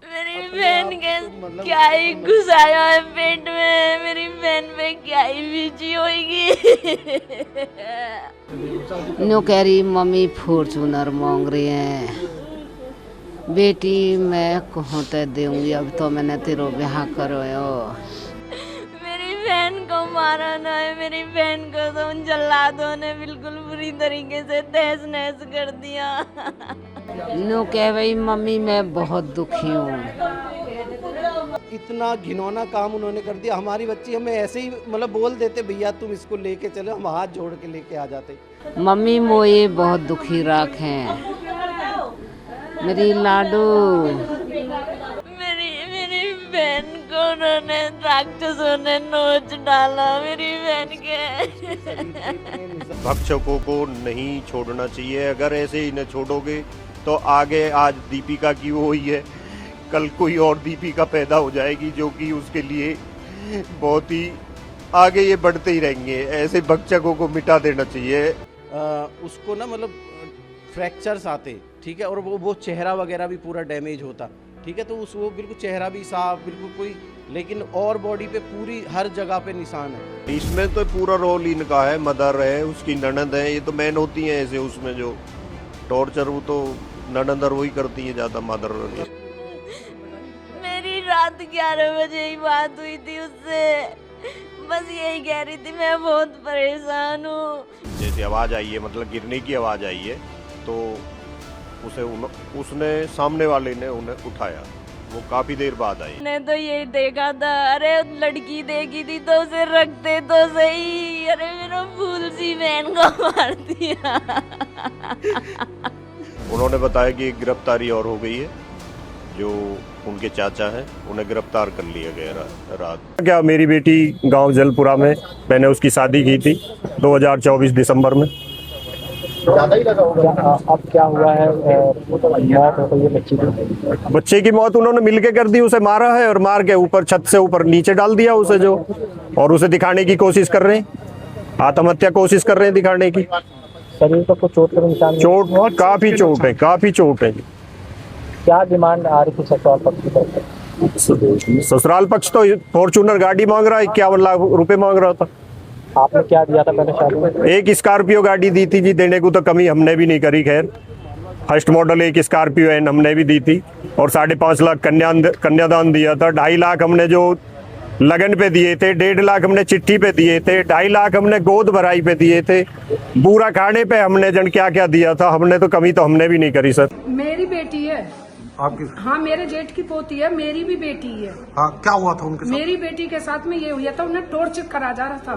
मेरी बहन के क्या ही घुसाया है पेट में, मेरी बहन पे क्या ही बीजी होगी। न्यू कह रही मम्मी फॉर्चूनर मांग रही है। बेटी मैं कहूँ तो दूंगी, अब तो मैंने तेरो ब्याह करोयो। मेरी बहन को मारा ना है, मेरी बहन को तो उन जल्लादों ने बिल्कुल बुरी तरीके से तहस नहस कर दिया। न्यू कह भाई मम्मी मैं बहुत दुखी हूँ। इतना घिनौना काम उन्होंने कर दिया। हमारी बच्ची हमें ऐसे ही मतलब बोल देते भैया तुम इसको लेके चलो, हम हाथ जोड़ के लेके आ जाते। मम्मी मोये बहुत दुखी राख हैं मेरी लाडू। मेरी बहन को उन्होंने राक्षसों ने नोच डाला, मेरी बहन के। भक्षकों को नहीं छोड़ना चाहिए। अगर ऐसे ही न छोड़ोगे तो आगे आज दीपिका की वो हुई है, कल कोई और दीपिका पैदा हो जाएगी जो कि उसके लिए बहुत ही आगे ये बढ़ते ही रहेंगे। ऐसे भक्षकों को मिटा देना चाहिए। उसको ना मतलब फ्रैक्चर्स आते, ठीक है, और वो चेहरा वगैरह भी पूरा डैमेज होता, ठीक है, तो उस वो बिल्कुल चेहरा भी साफ बिल्कुल कोई, लेकिन और बॉडी पे पूरी हर जगह पे निशान है। इसमें तो पूरा रोल इनका है, मदर है, उसकी ननद है, ये तो मैन होती हैं ऐसे उसमें जो टॉर्चर, वो तो ननद वही करती है ज्यादा, मदर। मेरी रात 11 बजे ही बात हुई थी उससे, बस यही कह रही थी मैं बहुत परेशान हूँ। जैसे आवाज आई है, मतलब गिरने की आवाज आई है, तो उसने सामने वाले ने उन्हें उठाया। वो काफी देर बाद आई। मैंने तो यही देखा था, अरे लड़की देखी थी तो उसे रखते तो सही, अरे मेरा फूल सी बहन को मार दिया। उन्होंने बताया कि एक गिरफ्तारी और हो गई है, जो उनके चाचा हैं उन्हें गिरफ्तार कर लिया गया रात। क्या मेरी बेटी गांव जलपुरा में, मैंने उसकी शादी की थी 2024 दिसंबर में। ज्यादा ही लगा होगा। अब क्या हुआ है, मौत हो गई है बच्ची की? बच्चे की मौत उन्होंने मिलके कर दी, उसे मारा है और मार के ऊपर छत से ऊपर नीचे डाल दिया उसे, जो और उसे दिखाने की कोशिश कर रहे हैं, आत्महत्या कोशिश कर रहे हैं दिखाने की। शरीर पर कुछ चोट का निशान? चोट काफी चोट है, काफी चोट है। क्या डिमांड आ रही थी ससुराल पक्ष की तरफ से? ससुराल पक्ष तो फॉर्चूनर गाड़ी मांग रहा है, 51 लाख रुपए मांग रहा था। आपने क्या दिया था पहले शादी में? एक स्कॉर्पियो गाड़ी दी थी जी, देने को तो कमी हमने भी नहीं करी। खैर फर्स्ट मॉडल एक स्कॉर्पियो है हमने भी दी थी, और 5.5 लाख कन्यादान दिया था। 2.5 लाख हमने जो लगन पे दिए थे, 1.5 लाख हमने चिट्ठी पे दिए थे, 2.5 लाख हमने गोद भराई पे दिए थे, बूरा खाने पे हमने जन क्या क्या दिया था। हमने तो कमी तो हमने भी नहीं करी सर। मेरी बेटी है आपकी? हाँ, मेरे जेठ की पोती है, मेरी भी बेटी है। हाँ, क्या हुआ था उनके साथ? मेरी बेटी के साथ में ये हुआ था, उन्हें टॉर्चर करा जा रहा था।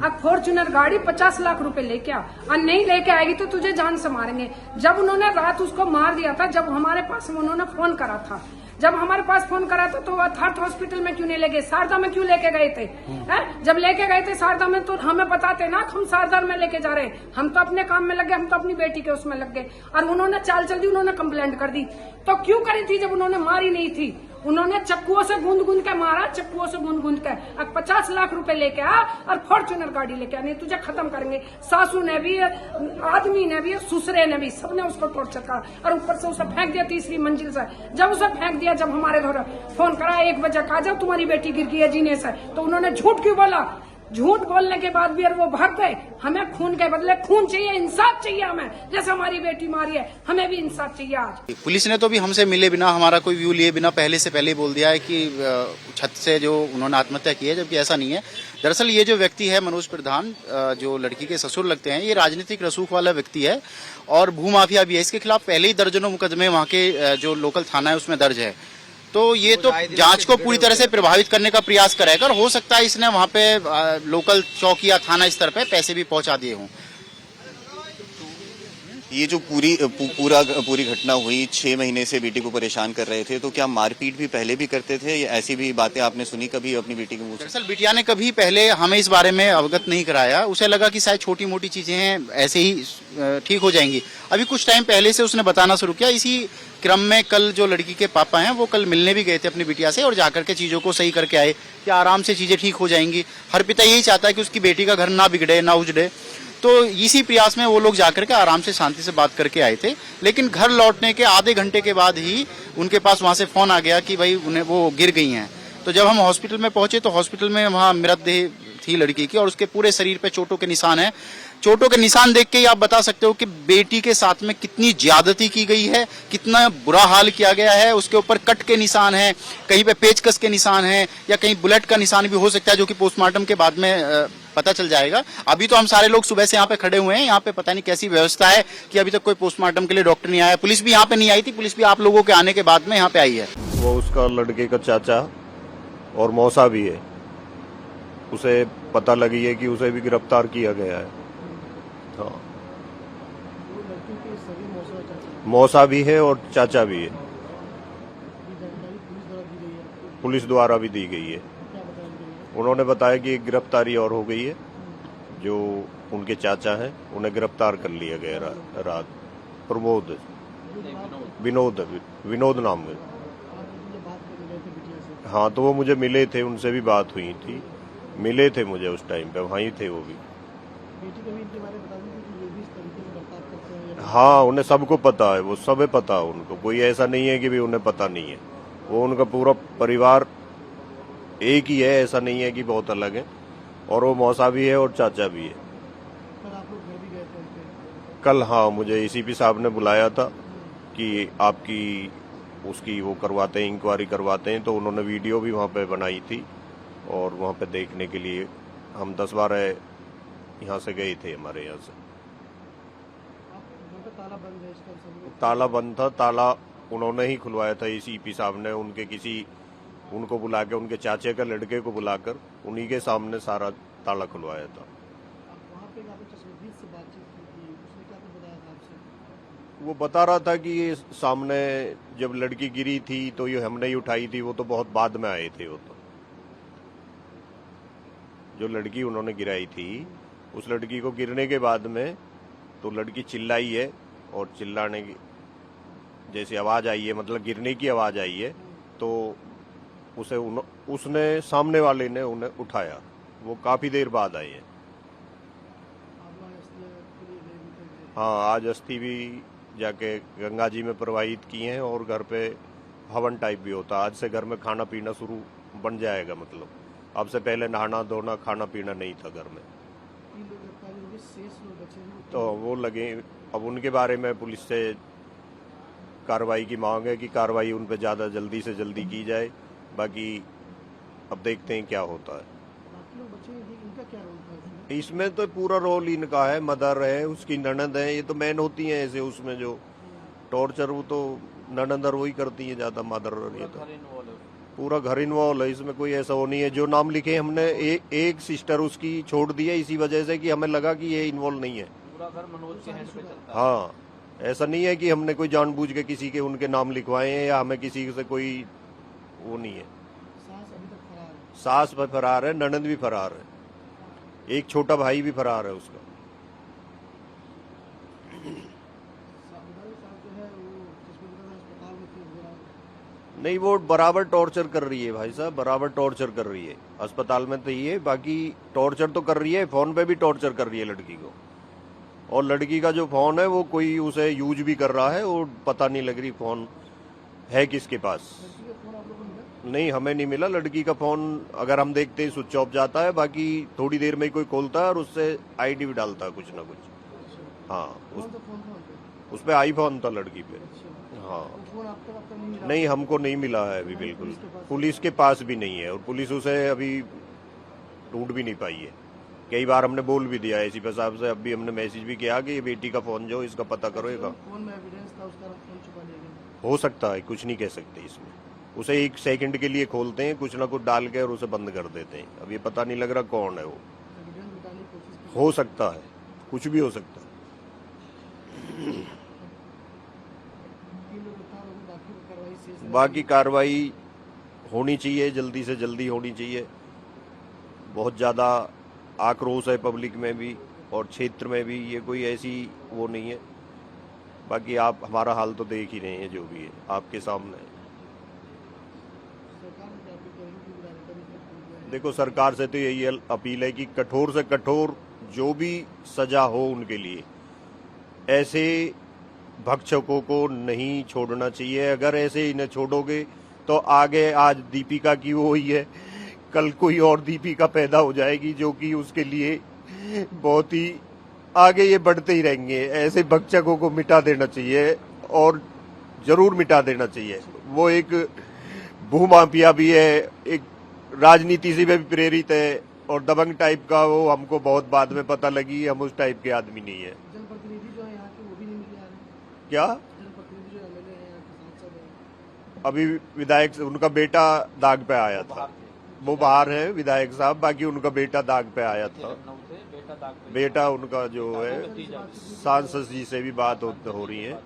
अब फॉर्चूनर गाड़ी 50 लाख रुपए लेके आ, और नहीं लेके आएगी तो तुझे जान से मारेंगे। जब उन्होंने रात उसको मार दिया था, जब हमारे पास उन्होंने फोन करा था, जब हमारे पास फोन करा था तो अर्थात हॉस्पिटल में क्यों नहीं ले गए, शारदा में क्यों लेके गए थे? जब लेके गए थे शारदा में तो हमें बताते ना, हम शारदा में लेके जा रहे हैं, हम तो अपने काम में लग गए, हम तो अपनी बेटी के उसमें लग गए, और उन्होंने चाल चल दी, उन्होंने कंप्लेंट कर दी। तो क्यों करी थी जब उन्होंने मारी नहीं थी? उन्होंने चक्कुओं से गूंद गूंद के मारा, चक्कुओं से गूंद गूंद के। अब 50 लाख रुपए लेके आ और फॉर्चूनर गाड़ी लेके आ, नहीं तुझे खत्म करेंगे। सासू ने भी, आदमी ने भी, ससुरे ने भी, सबने उसको टॉर्चर करा, और ऊपर से उसे फेंक दिया 3री मंजिल से। जब उसे फेंक दिया, जब हमारे घर फोन करा 1 बजे का, जब तुम्हारी बेटी गिर गई है जीने से, तो उन्होंने झूठ क्यों बोला? झूठ बोलने के बाद भी वो भाग गए। हमें खून के बदले खून चाहिए, इंसाफ चाहिए हमें, जैसे हमारी बेटी मारी है, हमें भी इंसाफ चाहिए आज। पुलिस ने तो भी हमसे मिले बिना, हमारा कोई व्यू लिए बिना पहले से पहले बोल दिया है कि छत से जो उन्होंने आत्महत्या की है, जबकि ऐसा नहीं है। दरअसल ये जो व्यक्ति है मनोज प्रधान, जो लड़की के ससुर लगते हैं, ये राजनीतिक रसूख वाला व्यक्ति है और भूमाफिया भी है। इसके खिलाफ पहले ही दर्जनों मुकदमे वहाँ के जो लोकल थाना है उसमें दर्ज है। तो ये तो जांच को पूरी तरह से प्रभावित करने का प्रयास करेगा, और हो सकता है इसने वहाँ पे लोकल चौकी या थाना स्तर पे पैसे भी पहुंचा दिए हों। ये जो पूरी घटना हुई, 6 महीने से बेटी को परेशान कर रहे थे, तो क्या मारपीट भी पहले भी करते थे, या ऐसी भी बातें आपने सुनी कभी अपनी बेटी के मुंह से? दरअसल बिटिया ने कभी पहले हमें इस बारे में अवगत नहीं कराया। उसे लगा कि शायद छोटी मोटी चीजें हैं, ऐसे ही ठीक हो जाएंगी। अभी कुछ टाइम पहले से उसने बताना शुरू किया। इसी क्रम में कल जो लड़की के पापा हैं वो कल मिलने भी गए थे अपनी बिटिया से, और जाकर के चीजों को सही करके आए कि आराम से चीजें ठीक हो जाएंगी। हर पिता यही चाहता है कि उसकी बेटी का घर ना बिगड़े, ना उजड़े। तो इसी प्रयास में वो लोग जाकर के आराम से शांति से बात करके आए थे। लेकिन घर लौटने के आधे घंटे के बाद ही उनके पास वहां से फोन आ गया कि भाई उन्हें वो गिर गई हैं। तो जब हम हॉस्पिटल में पहुंचे तो हॉस्पिटल में वहां मृतदेह थी लड़की की और उसके पूरे शरीर पे चोटों के निशान हैं। चोटों के निशान देख के ही आप बता सकते हो कि बेटी के साथ में कितनी ज्यादती की गई है, कितना बुरा हाल किया गया है। उसके ऊपर कट के निशान हैं, कहीं पे पेचकस के निशान हैं या कहीं बुलेट का निशान भी हो सकता है, जो कि पोस्टमार्टम के बाद में पता चल जाएगा। अभी तो हम सारे लोग सुबह से यहाँ पे खड़े हुए हैं। यहाँ पे पता नहीं कैसी व्यवस्था है कि अभी तक कोई पोस्टमार्टम के लिए डॉक्टर नहीं आया। पुलिस भी यहाँ पे नहीं आई थी, पुलिस भी आप लोगों के आने के बाद में यहाँ पे आई है। वो उसका लड़के का चाचा और मौसा भी है, उसे पता लगी है कि उसे भी गिरफ्तार किया गया है। हाँ, मौसा भी है और चाचा भी है, पुलिस द्वारा भी दी गई है। उन्होंने बताया कि एक गिरफ्तारी और हो गई है, जो उनके चाचा हैं उन्हें गिरफ्तार कर लिया गया रात। प्रमोद विनोद नाम है। हाँ, तो वो मुझे मिले थे, उनसे भी बात हुई थी, मिले थे मुझे उस टाइम पे, वहीं थे वो भी। हाँ, उन्हें सबको पता है, वो सब पता है उनको, कोई ऐसा नहीं है कि भी उन्हें पता नहीं है। वो उनका पूरा परिवार एक ही है, ऐसा नहीं है कि बहुत अलग है। और वो मौसा भी है और चाचा भी है। कल हाँ, मुझे एसीपी साहब ने बुलाया था कि आपकी उसकी वो करवाते हैं, इंक्वायरी करवाते हैं। तो उन्होंने वीडियो भी वहाँ पे बनाई थी और वहाँ पे देखने के लिए हम 10-12 यहाँ से गए थे, हमारे यहाँ से। ताला बंद था, ताला उन्होंने ही खुलवाया था। एसीपी साहब ने उनको बुला के, उनके चाचे का लड़के को बुलाकर उन्हीं के सामने सारा ताला खुलवाया था। वो बता रहा था कि ये सामने जब लड़की गिरी थी तो ये हमने ही उठाई थी, वो तो बहुत बाद में आए थे। वो तो जो लड़की उन्होंने गिराई थी, उस लड़की को गिरने के बाद में तो लड़की चिल्लाई है और चिल्लाने की जैसी आवाज आई है, मतलब गिरने की आवाज आई है, तो उसने सामने वाले ने उन्हें उठाया। वो काफी देर बाद आए हैं। हाँ, आज अस्थि भी जाके गंगा जी में प्रवाहित की हैं और घर पे हवन टाइप भी होता। आज से घर में खाना पीना शुरू बन जाएगा, मतलब अब से पहले नहाना धोना खाना पीना नहीं था घर में। तो वो लगे, अब उनके बारे में पुलिस से कार्रवाई की मांग है कि कार्रवाई उन पे ज़्यादा जल्दी से जल्दी की जाए। बाकी अब देखते हैं क्या होता है। इसमें तो पूरा रोल इनका है, मदर है, उसकी ननद है, ये तो मैन होती हैं ऐसे। उसमें जो टॉर्चर वो तो ननद और वही करती है ज़्यादा, मदर। ये तो पूरा घर इन्वॉल्व है इसमें, कोई ऐसा वो नहीं है। जो नाम लिखे हमने एक सिस्टर उसकी छोड़ दी है इसी वजह से कि हमें लगा कि ये इन्वॉल्व नहीं है। पूरा घर मनोज के हैंड पे चलता है। हाँ, ऐसा नहीं है कि हमने कोई जानबूझ के किसी के उनके नाम लिखवाए हैं या हमें किसी से कोई वो नहीं है। सास भी फरार है, ननद भी फरार है, एक छोटा भाई भी फरार है उसका। नहीं, वो बराबर टॉर्चर कर रही है भाई साहब, बराबर टॉर्चर कर रही है। अस्पताल में तो ये, बाकी टॉर्चर तो कर रही है, फोन पे भी टॉर्चर कर रही है लड़की को। और लड़की का जो फोन है वो कोई उसे यूज भी कर रहा है, वो पता नहीं लग रही फोन है किसके पास। नहीं, हमें नहीं मिला लड़की का फोन। अगर हम देखते हैं स्विच ऑफ जाता है, बाकी थोड़ी देर में कोई खोलता है और उससे आईडी भी डालता है कुछ ना कुछ। हाँ, उस पे आईफोन था लड़की पे। हाँ, नहीं, हमको नहीं मिला है अभी, बिल्कुल पुलिस के पास भी नहीं है और पुलिस उसे अभी ढूंढ भी नहीं पाई है। कई बार हमने बोल भी दिया एसीपी साहब से, अभी हमने मैसेज भी किया कि ये बेटी का फोन जो इसका पता करो। हो सकता है, कुछ नहीं कह सकते इसमें। उसे 1 सेकंड के लिए खोलते हैं, कुछ ना कुछ डाल के और उसे बंद कर देते हैं। अब ये पता नहीं लग रहा कौन है वो। हो सकता है, कुछ भी हो सकता है। बाकी कार्रवाई होनी चाहिए, जल्दी से जल्दी होनी चाहिए। बहुत ज़्यादा आक्रोश है पब्लिक में भी और क्षेत्र में भी, ये कोई ऐसी वो नहीं है। बाकी आप हमारा हाल तो देख ही रहे हैं, जो भी है आपके सामने। देखो, सरकार से तो यही अपील है कि कठोर से कठोर जो भी सजा हो उनके लिए, ऐसे भक्षकों को नहीं छोड़ना चाहिए। अगर ऐसे इन्हें छोड़ोगे तो आगे आज दीपिका की वो हुई है, कल कोई और दीपिका पैदा हो जाएगी जो कि उसके लिए बहुत ही आगे ये बढ़ते ही रहेंगे। ऐसे भक्षकों को मिटा देना चाहिए और जरूर मिटा देना चाहिए। वो एक भूमाफिया भी है, एक राजनीति से भी प्रेरित है और दबंग टाइप का। वो हमको बहुत बाद में पता लगी, हम उस टाइप के आदमी नहीं है। जनप्रतिनिधि जो है यहाँ के वो भी नहीं मिले आ रहे। क्या जनप्रतिनिधि जो एमएलए हैं यहाँ के सांसद हैं। अभी विधायक उनका बेटा दाग पे आया था, वो बाहर है विधायक साहब, बाकी उनका बेटा दाग पे आया था। बेटा उनका जो है सांसद जी से भी बात हो रही है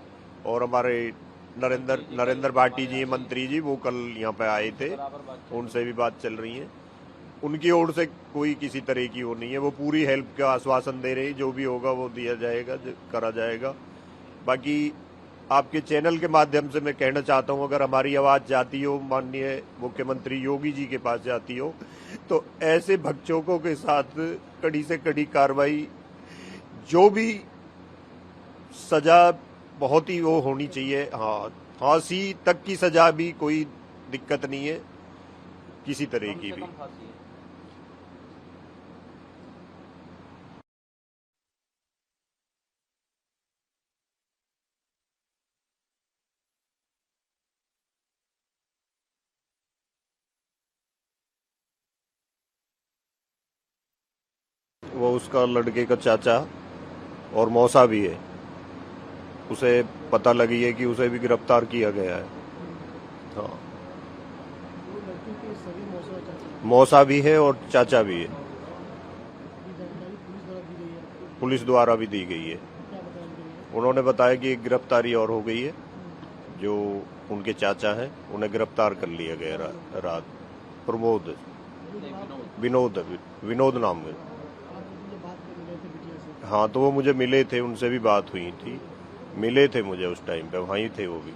और हमारे नरेंद्र भाटी जी मंत्री जी वो कल यहाँ पे आए थे, उनसे भी बात चल रही है। उनकी ओर से कोई किसी तरह की वो नहीं है, वो पूरी हेल्प का आश्वासन दे रही, जो भी होगा वो दिया जाएगा, करा जाएगा। बाकी आपके चैनल के माध्यम से मैं कहना चाहता हूं, अगर हमारी आवाज जाती हो माननीय मुख्यमंत्री योगी जी के पास जाती हो, तो ऐसे भक्षकों के साथ कड़ी से कड़ी कार्रवाई, जो भी सजा बहुत ही वो होनी चाहिए। हाँ, फांसी तक की सजा भी कोई दिक्कत नहीं है, किसी तरह की भी। वो उसका लड़के का चाचा और मौसा भी है, उसे पता लगी है कि उसे भी गिरफ्तार किया गया है। हाँ, मौसा भी है और चाचा भी है, पुलिस द्वारा भी दी गई है। उन्होंने बताया कि एक गिरफ्तारी और हो गई है, जो उनके चाचा हैं उन्हें गिरफ्तार कर लिया गया रात। प्रमोद विनोद नाम है। हाँ, तो वो मुझे मिले थे, उनसे भी बात हुई थी, मिले थे मुझे उस टाइम पे, वहीं थे वो भी।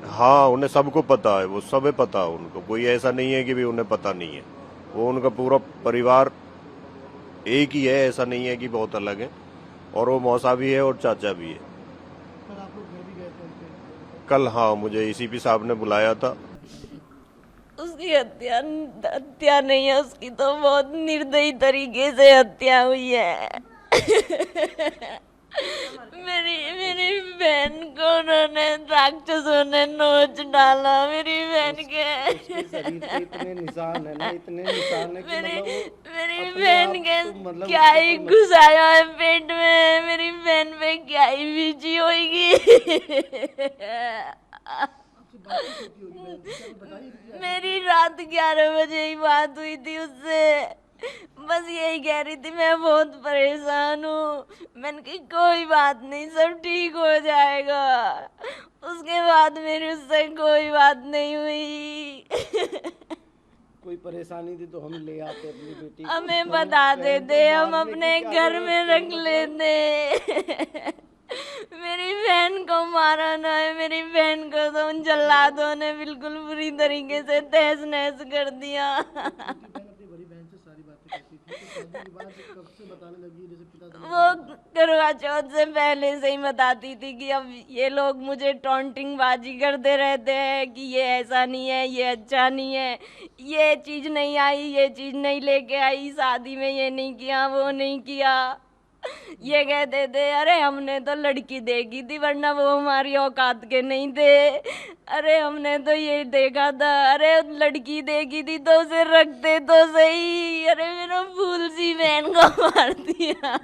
हाँ, उन्हें सबको पता है, वो सब पता है उनको, कोई ऐसा नहीं है कि भी उन्हें पता नहीं है। वो उनका पूरा परिवार एक ही है, ऐसा नहीं है कि बहुत अलग है। और वो मौसा भी है और चाचा भी है। कल हाँ, मुझे एसीपी साहब ने बुलाया था। उसकी हत्या नहीं है, उसकी तो बहुत निर्दयी तरीके से हत्या हुई है। मेरी बहन को उन्होंने राक्षसों ने नोच डाला, मेरी बहन के इतने निशान है ना, इतने निशान है कि मेरी बहन के क्या ही घुसाया है पेट में, मेरी बहन पे क्या ही बीजी होगी। मेरी रात 11 बजे ही बात हुई थी उससे, बस यही कह रही थी मैं बहुत परेशान हूँ। मैंने कहा कोई बात नहीं, सब ठीक हो जाएगा। उसके बाद मेरी उससे कोई बात नहीं हुई। कोई परेशानी थी तो हम ले आते अपनी बेटी को, हमें बता देते, हम अपने घर में रख लेते। मेरी बहन को मारा ना है, मेरी बहन को तो उन जल्लादों ने बिल्कुल बुरी तरीके से तहस नहस कर दिया। वो करवा चौथ से पहले से ही बताती थी कि अब ये लोग मुझे टॉन्टिंग बाजी करते रहते हैं कि ये ऐसा नहीं है, ये अच्छा नहीं है, ये चीज नहीं आई, ये चीज नहीं लेके आई, शादी में ये नहीं किया, वो नहीं किया। ये कहते थे अरे हमने तो लड़की देखी थी वरना वो हमारी औकात के नहीं थे, अरे हमने तो ये देखा था, अरे लड़की देखी थी तो उसे रखते तो सही, अरे मेरा फूल सी बहन को मार दिया।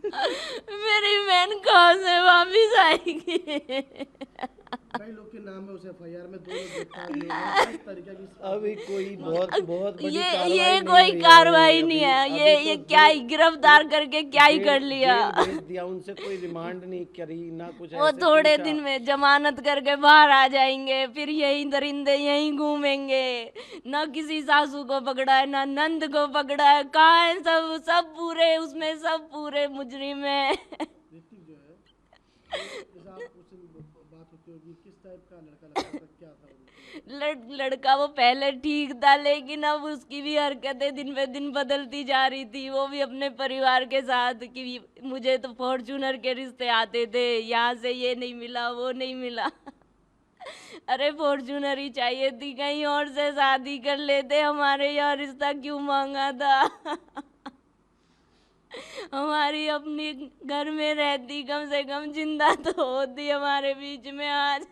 मेरी बहन कहाँ से वापिस आएगी? कई लोग के नाम है उस एफआईआर में 2 लोग गिरफ्तार किए गए। इस तरीके की अभी कोई बहुत बड़ी ये कोई कार्रवाई नहीं है। ये क्या ही गिरफ्तार करके क्या ही कर लिया? भेज दिया, उनसे कोई रिमांड नहीं करी ना कुछ। वो थोड़े दिन में जमानत करके बाहर आ जाएंगे, फिर यही दरिंदे यहीं घूमेंगे। ना किसी सासू को पकड़ा है, ना नंद को पकड़ा है, कहाँ है सब पूरे उसमें सब पूरे मुजरिम है। बात होती होगी, किस टाइप का लड़का लगता था, क्या था वो? लड़का वो पहले ठीक था, लेकिन अब उसकी भी हरकतें दिन पे दिन बदलती जा रही थी। वो भी अपने परिवार के साथ कि मुझे तो फॉर्च्यूनर के रिश्ते आते थे, यहाँ से ये नहीं मिला वो नहीं मिला। अरे फॉर्च्यूनर ही चाहिए थी, कहीं और से शादी कर लेते, हमारे यहाँ रिश्ता क्यों मांगा था। हमारी अपनी घर में रहती, कम से कम जिंदा तो होती हमारे बीच में आज।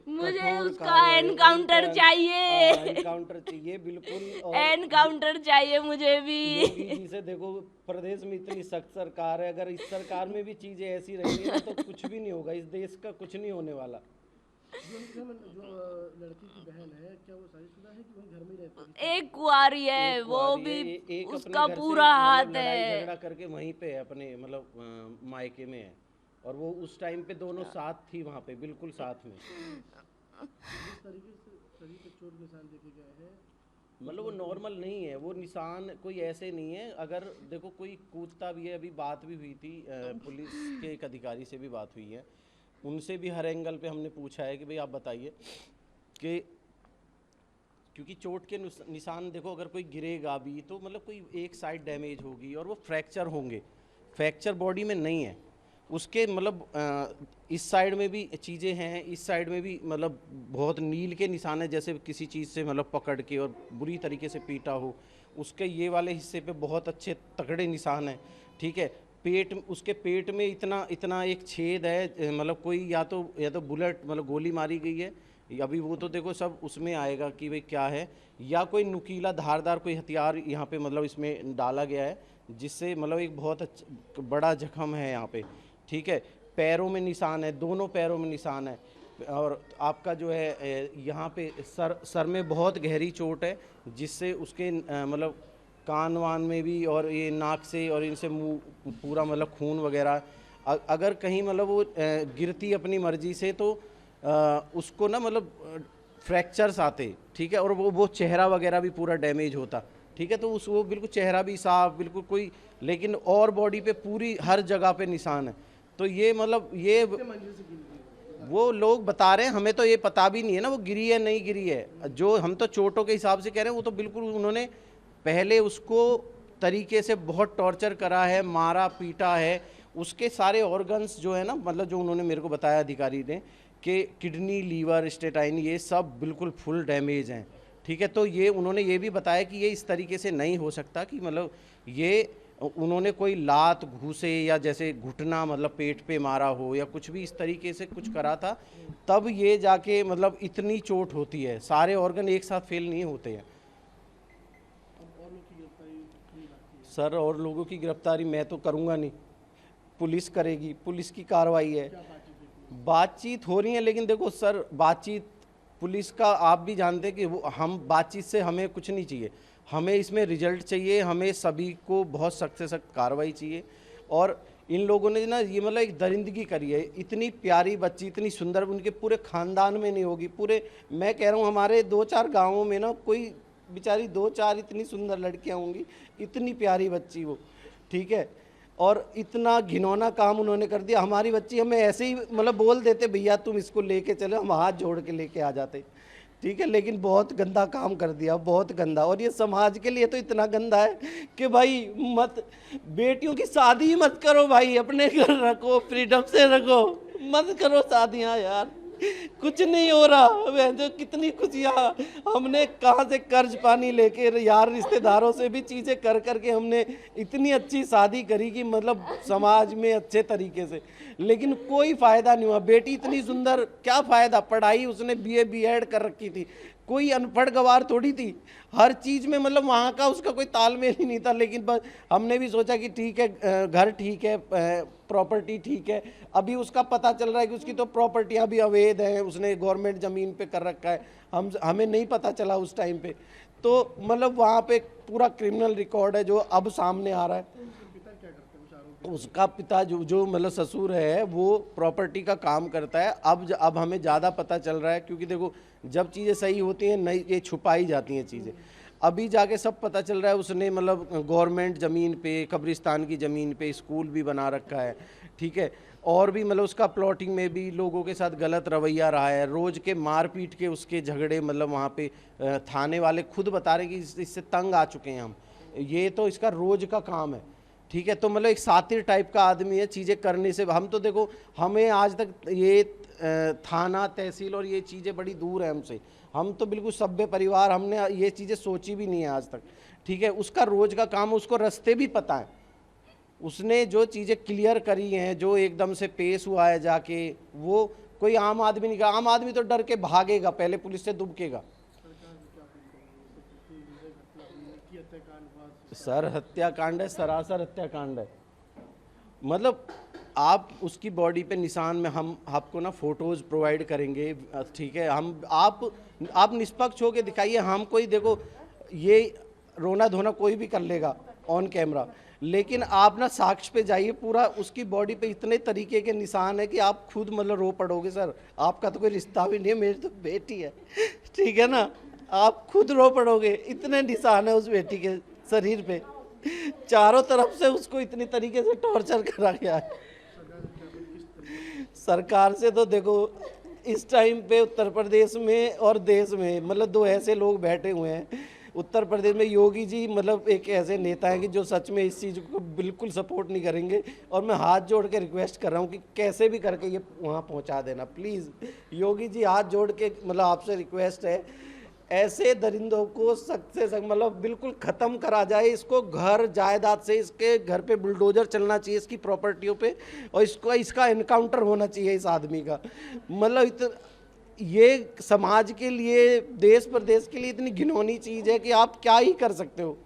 मुझे उसका एनकाउंटर चाहिए, एनकाउंटर चाहिए बिल्कुल। एनकाउंटर चाहिए मुझे भी। योगी जी से देखो, प्रदेश में इतनी सख्त सरकार है, अगर इस सरकार में भी चीजें ऐसी रहेंगी ना तो कुछ भी नहीं होगा, इस देश का कुछ नहीं होने वाला। जो लड़की की बहन है, क्या वो शादीशुदा है कि वही घर में ही रहती है? एक कुआरी है, वो भी एक उसका अपने घर से पूरा हाथ लड़ाई है। झगड़ा करके वहीं पे है, अपने मतलब मायके में है, और वो उस टाइम पे दोनों साथ थी वहाँ पे, बिल्कुल साथ में। जिस तरीके से शरीर पे चोट निशान देखे गए हैं, मतलब वो नॉर्मल नहीं है, वो निशान कोई ऐसे नहीं है। अगर देखो कोई कूदता भी है, अभी बात भी हुई थी, पुलिस के एक अधिकारी से भी बात हुई है, उनसे भी हर एंगल पे हमने पूछा है कि भाई आप बताइए कि क्योंकि चोट के निशान देखो, अगर कोई गिरेगा भी तो मतलब कोई एक साइड डैमेज होगी और वो फ्रैक्चर होंगे, फ्रैक्चर बॉडी में नहीं है उसके। मतलब इस साइड में भी चीज़ें हैं, इस साइड में भी मतलब बहुत नील के निशान है, जैसे किसी चीज़ से मतलब पकड़ के और बुरी तरीके से पीटा हो। उसके ये वाले हिस्से पे बहुत अच्छे तगड़े निशान हैं, ठीक है। उसके पेट में इतना एक छेद है, मतलब कोई या तो बुलेट मतलब गोली मारी गई है, अभी वो तो देखो सब उसमें आएगा कि भाई क्या है, या कोई नुकीला धारदार कोई हथियार यहाँ पे मतलब इसमें डाला गया है, जिससे मतलब एक बहुत अच्छा बड़ा जख्म है यहाँ पे, ठीक है। पैरों में निशान है, दोनों पैरों में निशान है, और आपका जो है यहाँ पे सर में बहुत गहरी चोट है, जिससे उसके मतलब कान वान में भी और ये नाक से और इनसे मुंह पूरा मतलब खून वगैरह। अगर कहीं मतलब वो गिरती अपनी मर्जी से तो उसको ना मतलब फ्रैक्चर्स आते, ठीक है, और वो चेहरा वगैरह भी पूरा डैमेज होता, ठीक है। तो वो बिल्कुल चेहरा भी साफ, बिल्कुल कोई, लेकिन और बॉडी पे पूरी हर जगह पे निशान है। तो ये मतलब ये वो लोग बता रहे हैं, हमें तो ये पता भी नहीं है ना वो गिरी है नहीं गिरी है। जो हम तो चोटों के हिसाब से कह रहे हैं, वो तो बिल्कुल उन्होंने पहले उसको तरीके से बहुत टॉर्चर करा है, मारा पीटा है। उसके सारे ऑर्गन्स जो है ना, मतलब जो उन्होंने मेरे को बताया अधिकारी ने, कि किडनी, लीवर, स्टेटाइन, ये सब बिल्कुल फुल डैमेज हैं, ठीक है। तो ये उन्होंने ये भी बताया कि ये इस तरीके से नहीं हो सकता कि मतलब ये उन्होंने कोई लात घूसे या जैसे घुटना मतलब पेट पे मारा हो या कुछ भी इस तरीके से कुछ करा था, तब ये जाके मतलब इतनी चोट होती है। सारे ऑर्गन एक साथ फेल नहीं होते हैं। सर और लोगों की गिरफ्तारी मैं तो करूँगा नहीं, पुलिस करेगी, पुलिस की कार्रवाई है। बातचीत हो रही है, लेकिन देखो सर, बातचीत पुलिस का आप भी जानते हैं कि वो हम बातचीत से हमें कुछ नहीं चाहिए, हमें इसमें रिजल्ट चाहिए, हमें सभी को बहुत सख्त से सख्त कार्रवाई चाहिए। और इन लोगों ने ना ये मतलब एक दरिंदगी करी है। इतनी प्यारी बच्ची, इतनी सुंदर, उनके पूरे ख़ानदान में नहीं होगी, पूरे मैं कह रहा हूँ हमारे 2-4 गाँवों में ना कोई बेचारी 2-4 इतनी सुंदर लड़कियाँ होंगी, इतनी प्यारी बच्ची वो, ठीक है। और इतना घिनौना काम उन्होंने कर दिया। हमारी बच्ची हमें ऐसे ही मतलब बोल देते, भैया तुम इसको लेके चलो, हम हाथ जोड़ के लेके आ जाते, ठीक है। लेकिन बहुत गंदा काम कर दिया, बहुत गंदा। और ये समाज के लिए तो इतना गंदा है कि भाई मत, बेटियों की शादी मत करो भाई, अपने घर रखो, फ्रीडम से रखो, मत करो शादियाँ यार, कुछ नहीं हो रहा। जो कितनी खुशियाँ हमने कहाँ से कर्ज पानी लेके यार रिश्तेदारों से भी चीज़ें कर करके हमने इतनी अच्छी शादी करी कि मतलब समाज में अच्छे तरीके से, लेकिन कोई फ़ायदा नहीं हुआ। बेटी इतनी सुंदर, क्या फ़ायदा, पढ़ाई उसने BA BEd कर रखी थी, कोई अनपढ़ गवार थोड़ी थी, हर चीज़ में मतलब वहाँ का उसका कोई तालमेल ही नहीं था। लेकिन बस हमने भी सोचा कि ठीक है, घर ठीक है, प्रॉपर्टी ठीक है। अभी उसका पता चल रहा है कि उसकी तो प्रॉपर्टियाँ भी अवैध हैं, उसने गवर्नमेंट ज़मीन पे कर रखा है, हमें नहीं पता चला उस टाइम पे। तो मतलब वहाँ पे पूरा क्रिमिनल रिकॉर्ड है जो अब सामने आ रहा है। उसका पिता जो मतलब ससुर है, वो प्रॉपर्टी का काम करता है। अब हमें ज़्यादा पता चल रहा है, क्योंकि देखो जब चीज़ें सही होती हैं नहीं, ये छुपाई जाती हैं चीज़ें। अभी जाके सब पता चल रहा है उसने मतलब गवर्नमेंट ज़मीन पे, कब्रिस्तान की ज़मीन पे स्कूल भी बना रखा है, ठीक है। और भी मतलब उसका प्लॉटिंग में भी लोगों के साथ गलत रवैया रहा है, रोज़ के मारपीट के उसके झगड़े, मतलब वहाँ पे थाने वाले खुद बता रहे कि इससे तंग आ चुके हैं हम, ये तो इसका रोज़ का काम है, ठीक है। तो मतलब एक सातिर टाइप का आदमी है, चीज़ें करने से हम तो देखो, हमें आज तक ये थाना तहसील और ये चीज़ें बड़ी दूर है हमसे, हम तो बिल्कुल सभ्य परिवार, हमने ये चीज़ें सोची भी नहीं है आज तक, ठीक है। उसका रोज़ का काम, उसको रास्ते भी पता है, उसने जो चीज़ें क्लियर करी हैं, जो एकदम से पेश हुआ है जाके, वो कोई आम आदमी नहीं, आम आदमी तो डर के भागेगा, पहले पुलिस से दुबकेगा। सर हत्याकांड है, सरासर हत्याकांड है। मतलब आप उसकी बॉडी पे निशान में हम आपको ना फोटोज़ प्रोवाइड करेंगे, ठीक है। हम आप निष्पक्ष होकर दिखाइए, हम कोई देखो ये रोना धोना कोई भी कर लेगा ऑन कैमरा, लेकिन आप ना साक्ष्य पे जाइए, पूरा उसकी बॉडी पे इतने तरीके के निशान है कि आप खुद मतलब रो पड़ोगे। सर आपका तो कोई रिश्ता भी नहीं है, मेरी तो बेटी है, ठीक है ना, आप खुद रो पड़ोगे, इतने निशान है उस बेटी के शरीर पे, चारों तरफ से उसको इतनी तरीके से टॉर्चर करा गया है। सरकार से तो देखो इस टाइम पे उत्तर प्रदेश में और देश में मतलब दो ऐसे लोग बैठे हुए हैं। उत्तर प्रदेश में योगी जी मतलब एक ऐसे नेता हैं कि जो सच में इस चीज़ को बिल्कुल सपोर्ट नहीं करेंगे, और मैं हाथ जोड़ के रिक्वेस्ट कर रहा हूँ कि कैसे भी करके ये वहाँ पहुँचा देना प्लीज़। योगी जी हाथ जोड़ के मतलब आपसे रिक्वेस्ट है, ऐसे दरिंदों को सख्त से सख्त मतलब बिल्कुल ख़त्म करा जाए। इसको घर जायदाद से, इसके घर पे बुलडोजर चलना चाहिए, इसकी प्रॉपर्टियों पे, और इसका इनकाउंटर होना चाहिए इस आदमी का। मतलब ये समाज के लिए, देश प्रदेश के लिए इतनी घिनौनी चीज़ है कि आप क्या ही कर सकते हो।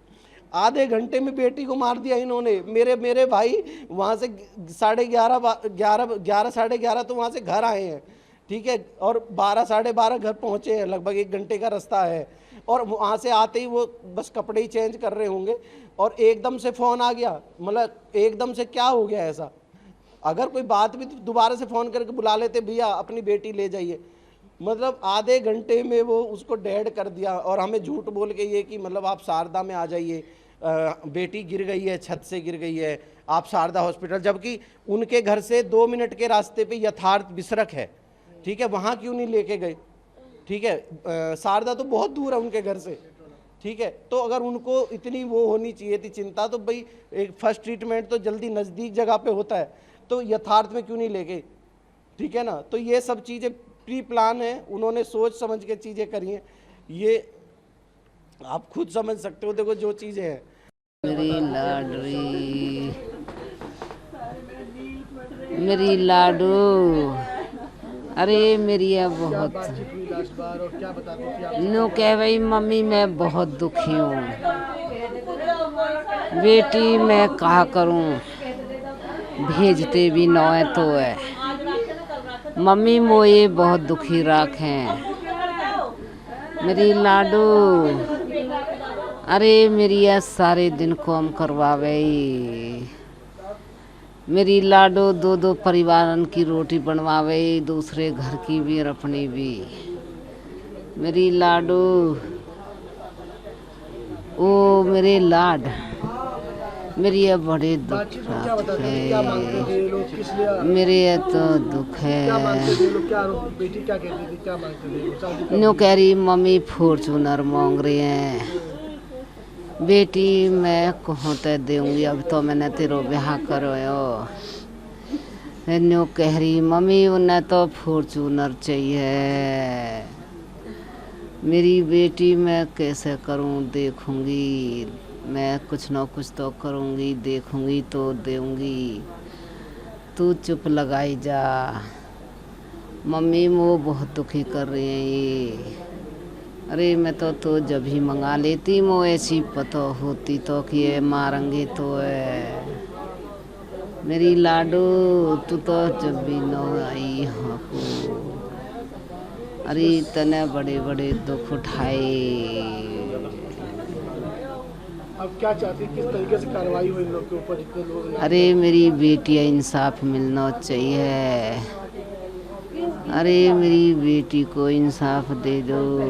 आधे घंटे में बेटी को मार दिया इन्होंने। मेरे भाई वहाँ से 11:30 साढ़े 11 तो वहाँ से घर आए हैं, ठीक है, और 12 साढ़े 12 घर पहुँचे हैं, लगभग 1 घंटे का रास्ता है। और वहाँ से आते ही वो बस कपड़े ही चेंज कर रहे होंगे और एकदम से फ़ोन आ गया। मतलब एकदम से क्या हो गया ऐसा? अगर कोई बात भी तो दोबारा से फ़ोन करके बुला लेते, भैया अपनी बेटी ले जाइए। मतलब आधे घंटे में वो उसको डेड कर दिया, और हमें झूठ बोल के ये कि मतलब आप शारदा में आ जाइए, बेटी गिर गई है, छत से गिर गई है, आप शारदा हॉस्पिटल, जबकि उनके घर से 2 मिनट के रास्ते पे यथार्थ बिसरक है, ठीक है, वहाँ क्यों नहीं लेके गए? ठीक है, शारदा तो बहुत दूर है उनके घर से, ठीक है। तो अगर उनको इतनी वो होनी चाहिए थी चिंता, तो भाई एक फर्स्ट ट्रीटमेंट तो जल्दी नज़दीक जगह पे होता है, तो यथार्थ में क्यों नहीं ले गए? ठीक है ना। तो ये सब चीज़ें प्री प्लान है, उन्होंने सोच समझ के चीज़ें करी हैं, ये आप खुद समझ सकते हो। देखो जो चीज़ें हैं, मेरी लाडू, अरे मेरी है बहुत नो कह भाई मम्मी मैं बहुत दुखी हूँ, बेटी मैं कहा करूँ, भेजते भी नौ है तो है, मम्मी मोए बहुत दुखी राख हैं मेरी लाडू। अरे मेरी है सारे दिन काम करवावे, मेरी लाडो 2-2 परिवारन की रोटी बनवावे, दूसरे घर की भी और अपनी भी। मेरी लाडो, ओ मेरे लाड, मेरी ये बड़े दुख है, मेरे ये तो दुख है। नो कह रही मम्मी फॉर्चूनर मांग रही हैं, बेटी मैं कहूँ तो दूंगी, अब तो मैंने तेरो ब्याह करो। न्यू कह रही मम्मी उन्हें तो फॉर्चूनर चाहिए, मेरी बेटी मैं कैसे करूँ, देखूंगी मैं कुछ ना कुछ तो करूँगी, देखूंगी तो दूंगी, तू चुप लगाई जा। मम्मी वो बहुत दुखी कर रही है ये। अरे मैं तो जब ही मंगा लेती, मो ऐसी पता होती तो कि ये मारेंगे तो है। मेरी लाडू तू तो जब भी न आई हाँ को, अरे तने बड़े बड़े दुख उठाए। अब क्या चाहती, किस तरीके से कार्रवाई हुई इन लोग के ऊपर, जितने लोग? अरे मेरी बेटी इंसाफ मिलना चाहिए, अरे मेरी बेटी को इंसाफ दे दो।